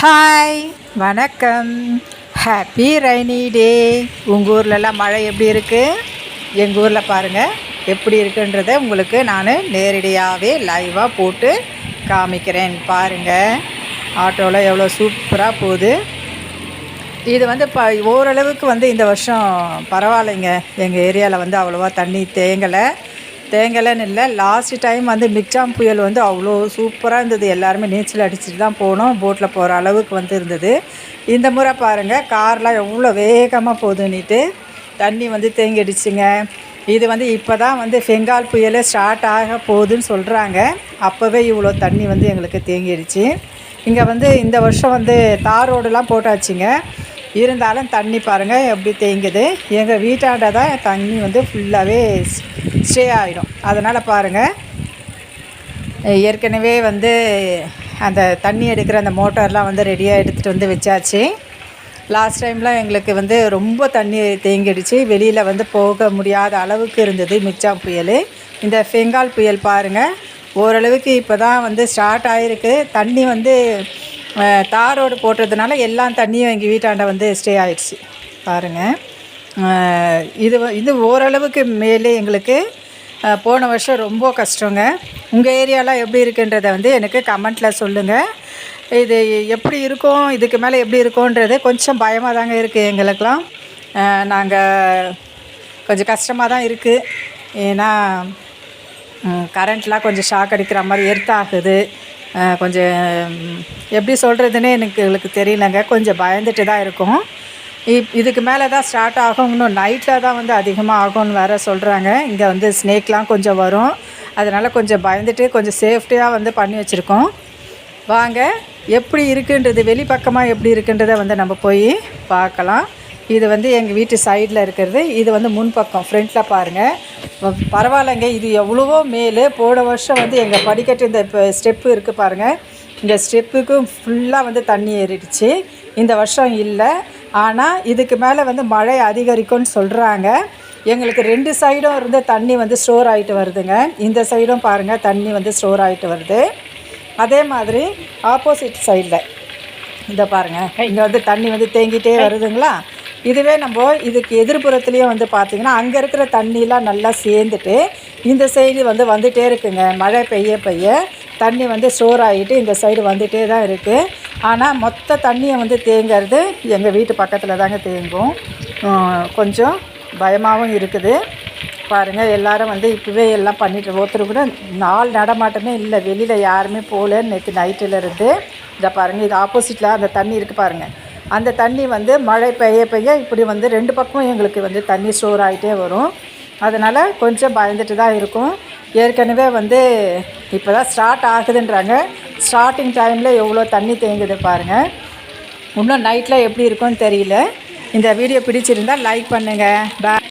Hi, வணக்கம். Happy rainy day. உங்கள் ஊர்லலாம் மழை எப்படி இருக்குது? எங்கள் ஊரில் பாருங்கள் எப்படி இருக்குன்றதை உங்களுக்கு நான் நேரடியாகவே லைவாக போட்டு காமிக்கிறேன். பாருங்கள், ஆட்டோவில் எவ்வளோ சூப்பராக போகுது. இது வந்து ஓரளவுக்கு இந்த வருஷம் பரவாயில்லைங்க. எங்கள் ஏரியாவில் அவ்வளோவா தண்ணி தேங்கலைன்னு இல்லை. லாஸ்ட் டைம் மிக்ஜாம் புயல் அவ்வளோ சூப்பராக இருந்தது. எல்லாருமே நீச்சல் அடிச்சுட்டு தான் போனோம். போட்டில் போகிற அளவுக்கு இருந்தது. இந்த முறை பாருங்கள், கார்லாம் எவ்வளோ வேகமாக போகுதுன்னுட்டு தண்ணி தேங்கிடுச்சுங்க. இது இப்போ தான் பெங்கால் புயலே ஸ்டார்ட் ஆக போகுதுன்னு சொல்கிறாங்க. அப்போவே இவ்வளோ தண்ணி எங்களுக்கு தேங்கிடுச்சு. இங்கே இந்த வருஷம் தார் ரோடெலாம் போட்டாச்சுங்க. இருந்தாலும் தண்ணி பாருங்கள் எப்படி தேங்குது. எங்கள் வீட்டாண்ட தான் தண்ணி ஃபுல்லாகவே ஸ்டே ஆகிடும். அதனால் பாருங்கள், ஏற்கனவே அந்த தண்ணி எடுக்கிற அந்த மோட்டார்லாம் ரெடியாக எடுத்துகிட்டு வச்சாச்சு. லாஸ்ட் டைம்லாம் எங்களுக்கு ரொம்ப தண்ணி தேங்கிடுச்சு. வெளியில் போக முடியாத அளவுக்கு இருந்தது மிக்ஜாம் புயல். இந்த பெங்கால் புயல் பாருங்கள், ஓரளவுக்கு இப்போ தான் ஸ்டார்ட் ஆகிருக்கு. தண்ணி தார் ரோடு போட்டதுனால எல்லா தண்ணியும் எங்கள் வீட்டாண்ட ஸ்டே ஆகிடுச்சு. பாருங்கள், இது ஓரளவுக்கு மேலே எங்களுக்கு போன வருஷம் ரொம்ப கஷ்டங்க. உங்கள் ஏரியாலாம் எப்படி இருக்குன்றதை எனக்கு கமெண்ட்டில் சொல்லுங்கள். இது எப்படி இருக்கும், இதுக்கு மேலே எப்படி இருக்கும்ன்றது கொஞ்சம் பயமாக தாங்க இருக்குது எங்களுக்கெலாம். நாங்கள் கொஞ்சம் கஷ்டமாக தான் இருக்குது. ஏன்னா கரண்ட்லாம் கொஞ்சம் ஷாக் அடிக்கிற மாதிரி எர்த்தாகுது. கொஞ்சம் எப்படி சொல்கிறதுனே எங்களுக்கு தெரியலங்க. கொஞ்சம் பயந்துட்டு தான் இருக்கும். இதுக்கு மேலே தான் ஸ்டார்ட் ஆகும். இன்னும் நைட்டில் தான் அதிகமாக ஆகும்னு வேறு சொல்கிறாங்க. இங்கே ஸ்னேக்லாம் கொஞ்சம் வரும். அதனால் கொஞ்சம் பயந்துட்டு கொஞ்சம் சேஃப்டியாக பண்ணி வச்சுருக்கோம். வாங்க, எப்படி இருக்குன்றது, வெளிப்பக்கமாக எப்படி இருக்குன்றதை நம்ம போய் பார்க்கலாம். இது எங்கள் வீட்டு சைடில் இருக்கிறது. இது முன்பக்கம் ஃப்ரண்ட்டில் பாருங்கள். பரவாயில்லைங்க, இது எவ்வளவோ மேலே. போன வருஷம் எங்கள் படிக்கட்டு இந்த இப்போ ஸ்டெப்பு இருக்குது பாருங்கள், இந்த ஸ்டெப்புக்கும் ஃபுல்லாக தண்ணி ஏறிடுச்சு. இந்த வருஷம் இல்லை. ஆனால் இதுக்கு மேலே மழை அதிகரிக்கும்னு சொல்கிறாங்க. எங்களுக்கு 2 சைடும் தண்ணி ஸ்டோர் ஆகிட்டு வருதுங்க. இந்த சைடும் பாருங்கள், தண்ணி ஸ்டோர் ஆகிட்டு வருது. அதே மாதிரி ஆப்போசிட் சைடில் இந்த பாருங்கள், இங்கே தண்ணி தேங்கிட்டே வருதுங்களா. இதுவே நம்ம இதுக்கு எதிர்ப்புறத்துலேயும் பார்த்திங்கன்னா அங்கே இருக்கிற தண்ணிலாம் நல்லா சேர்ந்துட்டு இந்த சைடு வந்துகிட்டே இருக்குங்க. மழை பெய்ய தண்ணி ஸ்டோர் ஆகிட்டு இந்த சைடு வந்துகிட்டே தான் இருக்குது. ஆனால் மொத்த தண்ணியை தேங்கிறது எங்கள் வீட்டு பக்கத்தில் தாங்க தேங்கும். கொஞ்சம் பயமாகவும் இருக்குது. பாருங்கள், எல்லோரும் இப்போவே எல்லாம் பண்ணிட்டு ஒருத்தர் கூட நாள் நடமாட்டமே இல்லை. வெளியில் யாருமே போகல நேற்று நைட்டிலேருந்து. இதை பாருங்கள், இது ஆப்போசிட்டில் அந்த தண்ணி இருக்குது பாருங்கள். அந்த தண்ணி மழை பெய்ய இப்படி 2 பக்கமும் எங்களுக்கு தண்ணி ஸ்டோர் ஆகிட்டே வரும். அதனால் கொஞ்சம் பயந்துட்டு தான் இருக்கும். ஏற்கனவே இப்போ தான் ஸ்டார்ட் ஆகுதுன்றாங்க. ஸ்டார்டிங் டைமில் எவ்வளோ தண்ணி தேங்குது பாருங்கள். இன்னும் நைட்டில் எப்படி இருக்கும்னு தெரியல. இந்த வீடியோ பிடிச்சிருந்தால் லைக் பண்ணுங்கள். பாய்.